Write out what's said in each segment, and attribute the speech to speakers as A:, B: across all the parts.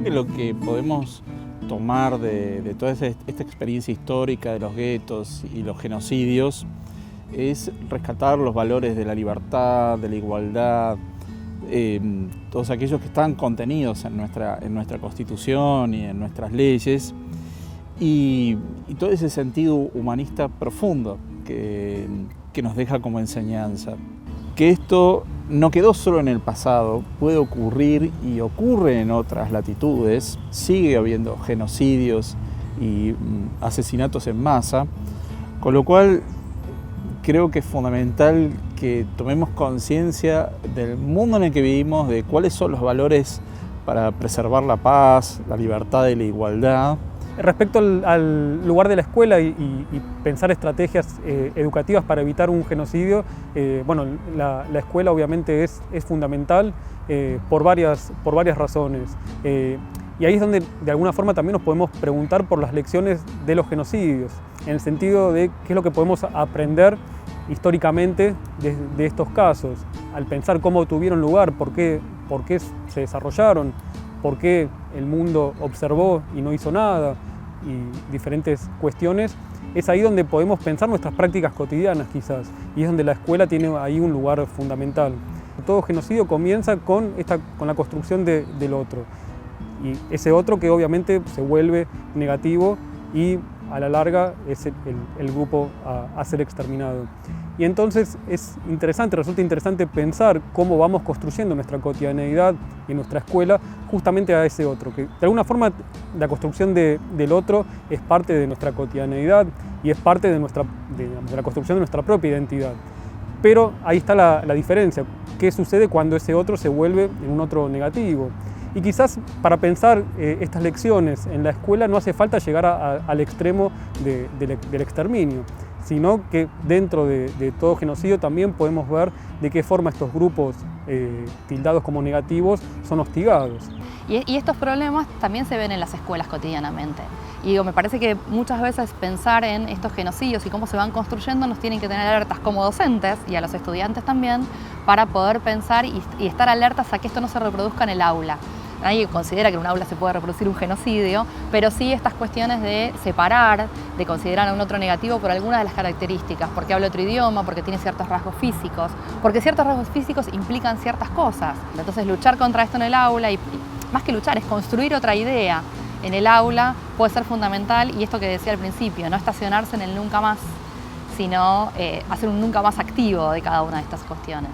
A: que lo que podemos tomar de toda esta experiencia histórica de los guetos y los genocidios es rescatar los valores de la libertad, de la igualdad, todos aquellos que están contenidos en nuestra Constitución y en nuestras leyes, y todo ese sentido humanista profundo que nos deja como enseñanza. Que esto no quedó solo en el pasado, puede ocurrir y ocurre en otras latitudes, sigue habiendo genocidios y asesinatos en masa, con lo cual creo que es fundamental que tomemos conciencia del mundo en el que vivimos, de cuáles son los valores para preservar la paz, la libertad y la igualdad.
B: Respecto al lugar de la escuela y pensar estrategias educativas para evitar un genocidio, bueno, la escuela obviamente es fundamental por varias razones. Y ahí es donde de alguna forma también nos podemos preguntar por las lecciones de los genocidios, en el sentido de qué es lo que podemos aprender históricamente de estos casos, al pensar cómo tuvieron lugar, por qué se desarrollaron, por qué el mundo observó y no hizo nada, y diferentes cuestiones. Es ahí donde podemos pensar nuestras prácticas cotidianas quizás, y es donde la escuela tiene ahí un lugar fundamental. Todo genocidio comienza con la construcción del otro, y ese otro que obviamente se vuelve negativo y a la larga es el grupo a ser exterminado. Y entonces resulta interesante pensar cómo vamos construyendo nuestra cotidianeidad y nuestra escuela justamente a ese otro, que de alguna forma la construcción del otro es parte de nuestra cotidianeidad y es parte de la construcción de nuestra propia identidad. Pero ahí está la diferencia, qué sucede cuando ese otro se vuelve en un otro negativo. Y quizás para pensar estas lecciones en la escuela no hace falta llegar al extremo del exterminio, sino que dentro de todo genocidio también podemos ver de qué forma estos grupos tildados como negativos son hostigados.
C: Y estos problemas también se ven en las escuelas cotidianamente. Y me parece que muchas veces pensar en estos genocidios y cómo se van construyendo nos tienen que tener alertas como docentes y a los estudiantes también para poder pensar y estar alertas a que esto no se reproduzca en el aula. Nadie considera que en un aula se puede reproducir un genocidio, pero sí estas cuestiones de separar, de considerar a un otro negativo por algunas de las características, porque habla otro idioma, porque tiene ciertos rasgos físicos, porque ciertos rasgos físicos implican ciertas cosas. Entonces luchar contra esto en el aula, y más que luchar, es construir otra idea en el aula, puede ser fundamental, y esto que decía al principio, no estacionarse en el nunca más, sino hacer un nunca más activo de cada una de estas cuestiones.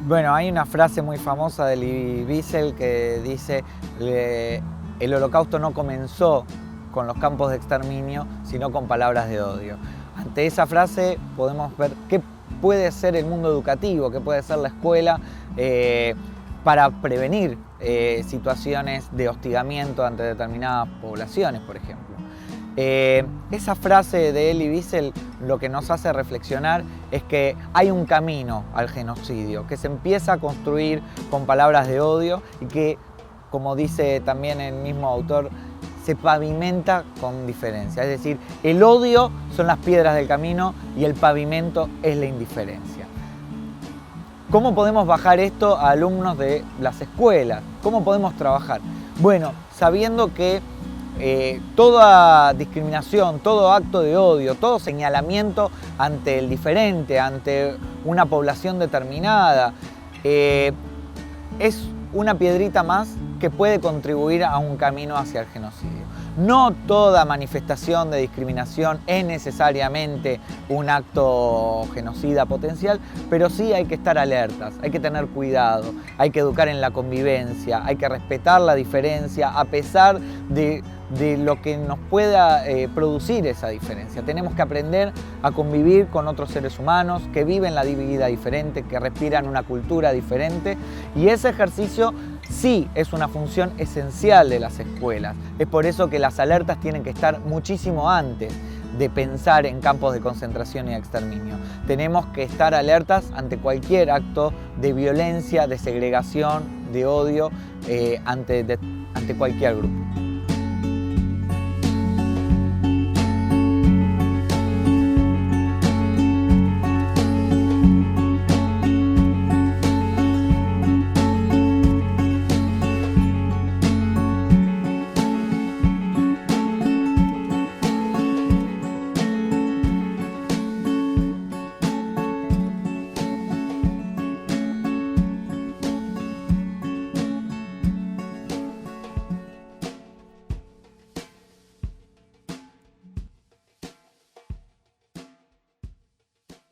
D: Bueno, hay una frase muy famosa de Elie Wiesel que dice el holocausto no comenzó con los campos de exterminio, sino con palabras de odio. Ante esa frase podemos ver qué puede ser el mundo educativo, qué puede ser la escuela para prevenir situaciones de hostigamiento ante determinadas poblaciones, por ejemplo. Esa frase de Elie Wiesel lo que nos hace reflexionar es que hay un camino al genocidio, que se empieza a construir con palabras de odio y que, como dice también el mismo autor, se pavimenta con diferencia. Es decir, el odio son las piedras del camino y el pavimento es la indiferencia. ¿Cómo podemos bajar esto a alumnos de las escuelas? ¿Cómo podemos trabajar? Bueno, sabiendo que toda discriminación, todo acto de odio, todo señalamiento ante el diferente, ante una población determinada, es una piedrita más que puede contribuir a un camino hacia el genocidio. No toda manifestación de discriminación es necesariamente un acto genocida potencial, pero sí hay que estar alertas, hay que tener cuidado, hay que educar en la convivencia, hay que respetar la diferencia a pesar de lo que nos pueda producir esa diferencia. Tenemos que aprender a convivir con otros seres humanos que viven la vida diferente, que respiran una cultura diferente, y ese ejercicio sí es una función esencial de las escuelas. Es por eso que las alertas tienen que estar muchísimo antes de pensar en campos de concentración y exterminio. Tenemos que estar alertas ante cualquier acto de violencia, de segregación, de odio ante cualquier grupo.